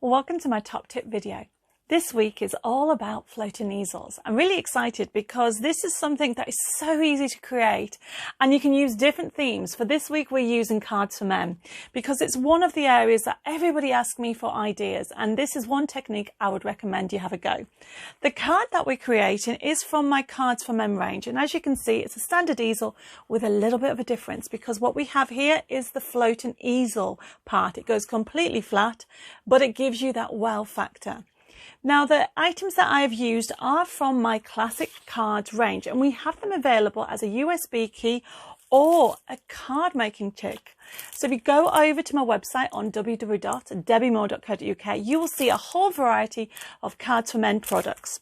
Welcome to my top tip video. This week is all about floating easels. I'm really excited because this is something that is so easy to create and you can use different themes. For this week we're using cards for men because it's one of the areas that everybody asks me for ideas, and this is one technique I would recommend you have a go. The card that we're creating is from my Cards for Men range, and as you can see it's a standard easel with a little bit of a difference because what we have here is the floating easel part. It goes completely flat but it gives you that wow factor. Now, the items that I've used are from my classic cards range, and we have them available as a USB key or a card making kit. So if you go over to my website on www.debbimore.co.uk, you will see a whole variety of Cards for Men products.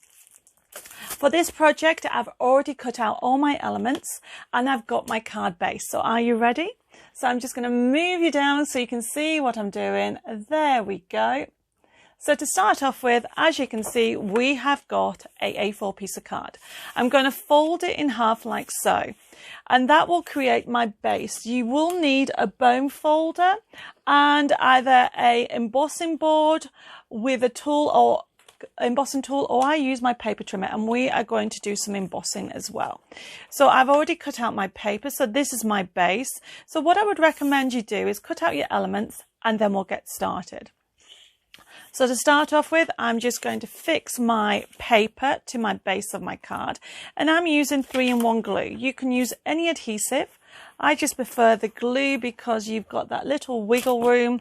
For this project, I've already cut out all my elements and I've got my card base. So are you ready? So I'm just going to move you down so you can see what I'm doing. There we go. So to start off with, as you can see, we have got a A4 piece of card. I'm going to fold it in half like so, and that will create my base. You will need a bone folder and either a embossing board with a tool or embossing tool, or I use my paper trimmer, and we are going to do some embossing as well. So I've already cut out my paper, so this is my base. So what I would recommend you do is cut out your elements and then we'll get started. So to start off with, I'm just going to fix my paper to my base of my card, and I'm using 3-in-1 glue. You can use any adhesive. I just prefer the glue because you've got that little wiggle room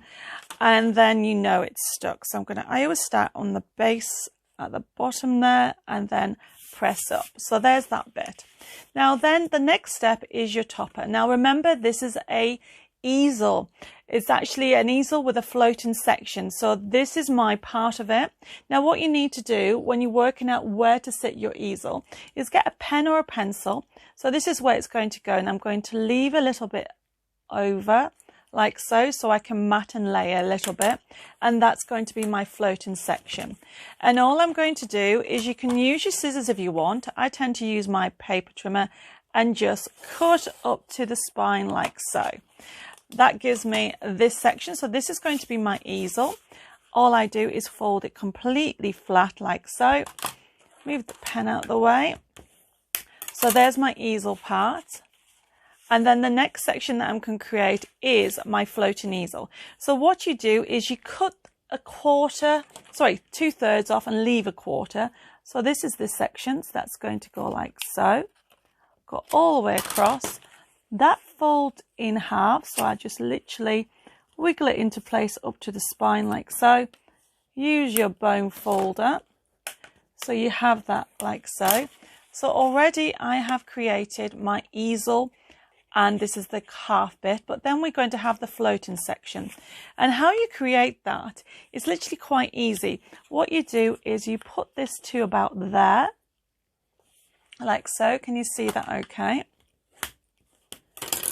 and then you know it's stuck. So I always start on the base at the bottom there and then press up. So there's that bit. Now then the next step is your topper. Now remember, this is a easel. It's actually an easel with a floating section, so this is my part of it. Now what you need to do when you're working out where to sit your easel is get a pen or a pencil. So this is where it's going to go, and I'm going to leave a little bit over like so I can mat and lay a little bit, and that's going to be my floating section. And all I'm going to do is, you can use your scissors if you want. I tend to use my paper trimmer and just cut up to the spine like so. That gives me this section. So this is going to be my easel. All I do is fold it completely flat like so. Move the pen out of the way. So there's my easel part. And then the next section that I'm going to create is my floating easel. So what you do is you cut a quarter, sorry, 2/3 off and leave a quarter. So this is this section. So that's going to go like so. Go all the way across. That folds in half, so I just literally wiggle it into place up to the spine like so. Use your bone folder so you have that like so. So already I have created my easel, and this is the half bit, but then we're going to have the floating section. And how you create that is literally quite easy. What you do is you put this to about there like so. Can you see that okay?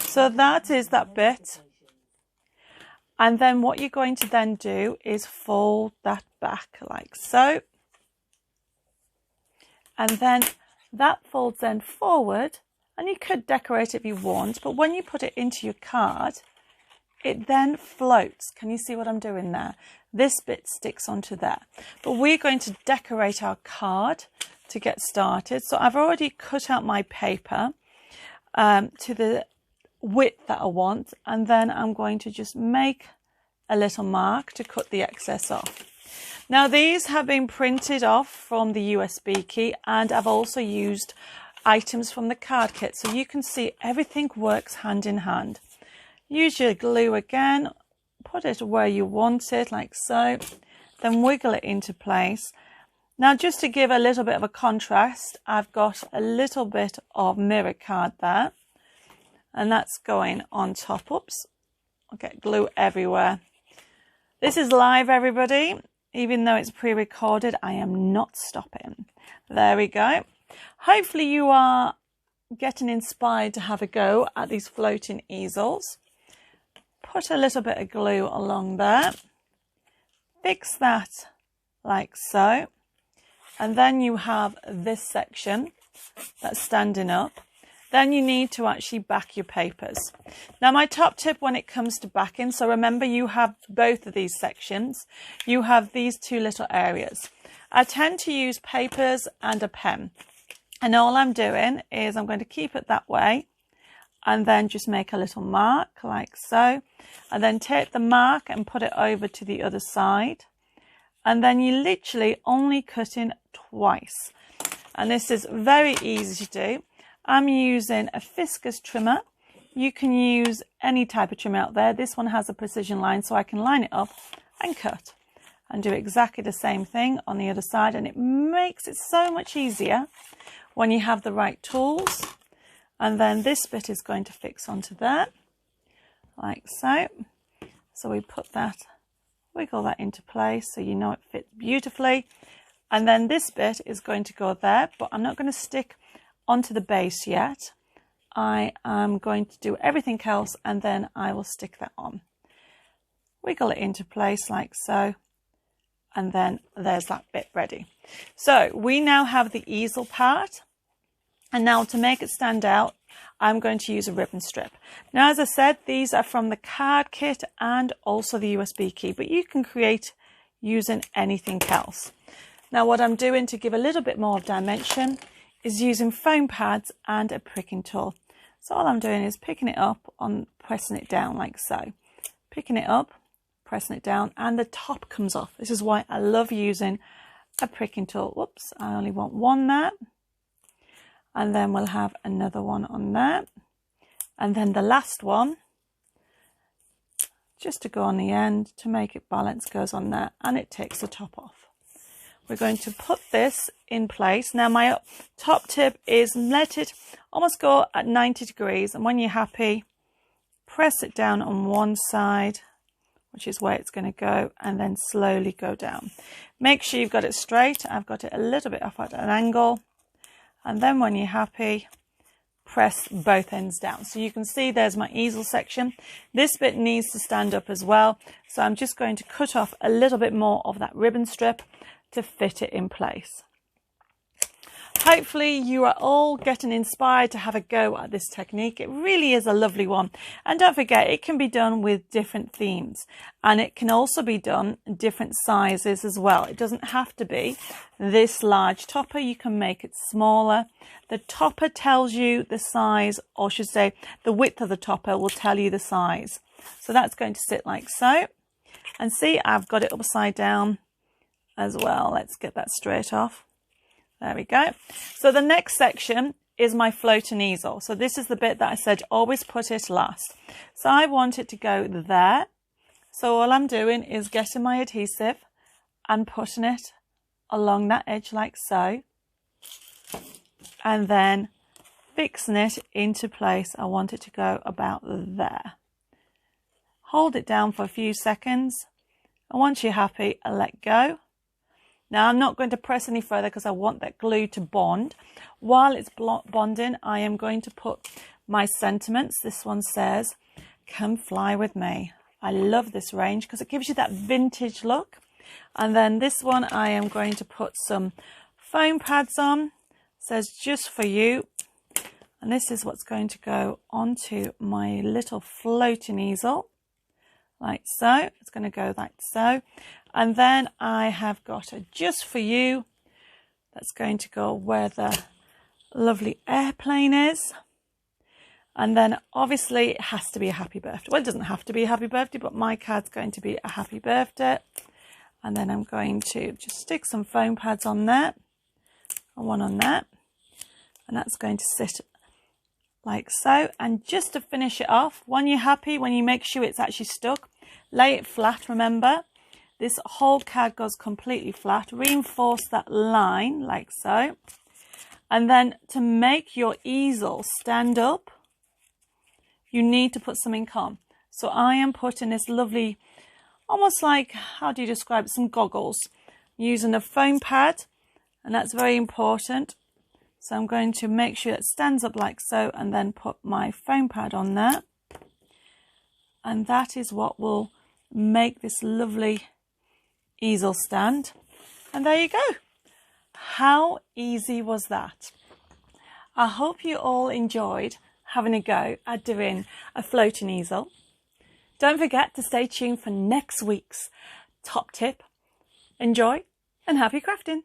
So that is that bit, and then what you're going to then do is fold that back like so, and then that folds then forward, and you could decorate it if you want, but when you put it into your card it then floats. Can you see what I'm doing there? This bit sticks onto there, but we're going to decorate our card to get started. So I've already cut out my paper to the width that I want, and then I'm going to just make a little mark to cut the excess off. Now these have been printed off from the USB key, and I've also used items from the card kit, so you can see everything works hand in hand. Use your glue again, put it where you want it like so, then wiggle it into place. Now just to give a little bit of a contrast, I've got a little bit of mirror card there, and that's going on top. Oops, I'll get glue everywhere. This is live, everybody. Even though it's pre-recorded, I am not stopping. There we go. Hopefully you are getting inspired to have a go at these floating easels. Put a little bit of glue along there. Fix that like so. And then you have this section that's standing up. then you need to actually back your papers. Now my top tip when it comes to backing, so remember you have both of these sections, you have these two little areas. I tend to use papers and a pen, and all I'm doing is I'm going to keep it that way and then just make a little mark like so, and then take the mark and put it over to the other side, and then you literally only cut in twice. And this is very easy to do. I'm using a Fiskus trimmer. You can use any type of trimmer out there. This one has a precision line, so I can line it up and cut and do exactly the same thing on the other side. And it makes it so much easier when you have the right tools. And then this bit is going to fix onto that like so. So we put that, wiggle that into place so you know it fits beautifully. And then this bit is going to go there, but I'm not going to stick onto the base yet. I am going to do everything else and then I will stick that on. Wiggle it into place like so, and then there's that bit ready. So we now have the easel part, and now to make it stand out, I'm going to use a ribbon strip. Now, as I said, these are from the card kit and also the USB key, but you can create using anything else. Now what I'm doing to give a little bit more dimension is using foam pads and a pricking tool. So all I'm doing is picking it up and pressing it down like so. Picking it up, pressing it down, and the top comes off. This is why I love using a pricking tool. Whoops, I only want one there. And then we'll have another one on there. And then the last one, just to go on the end to make it balance, goes on there and it takes the top off. We're going to put this in place. Now my top tip is let it almost go at 90 degrees, and when you're happy, press it down on one side, which is where it's going to go, and then slowly go down. Make sure you've got it straight. I've got it a little bit off at an angle, and then when you're happy, press both ends down. So you can see there's my easel section. This bit needs to stand up as well, so I'm just going to cut off a little bit more of that ribbon strip to fit it in place. Hopefully you are all getting inspired to have a go at this technique. It really is a lovely one, and don't forget it can be done with different themes, and it can also be done in different sizes as well. It doesn't have to be this large topper. You can make it smaller. The topper tells you the size, or I should say the width of the topper will tell you the size. So that's going to sit like so, and see, I've got it upside down as well. Let's get that straight off. There we go. So the next section is my floating easel. So this is the bit that I said always put it last. So I want it to go there. So all I'm doing is getting my adhesive and putting it along that edge like so, and then fixing it into place. I want it to go about there. Hold it down for a few seconds, and once you're happy, let go. Now I'm not going to press any further because I want that glue to bond. While it's bonding, I am going to put my sentiments. This one says, "Come fly with me." I love this range because it gives you that vintage look. And then this one, I am going to put some foam pads on. It says, "Just for you." And this is what's going to go onto my little floating easel. Like so. It's going to go like so. And then I have got a "Just for you" that's going to go where the lovely airplane is. And then obviously it has to be a happy birthday. Well, it doesn't have to be a happy birthday, but my card's going to be a happy birthday. And then I'm going to just stick some foam pads on there, and one on there. And that's going to sit like so. And just to finish it off, when you're happy, when you make sure it's actually stuck, lay it flat, remember. This whole card goes completely flat. Reinforce that line like so. And then to make your easel stand up, you need to put some ink on. So I am putting this lovely, almost like, how do you describe it, some goggles, using a foam pad, and that's very important. So I'm going to make sure it stands up like so, and then put my foam pad on there. And that is what will make this lovely easel stand. And there you go. How easy was that? I hope you all enjoyed having a go at doing a floating easel. Don't forget to stay tuned for next week's top tip. Enjoy and happy crafting!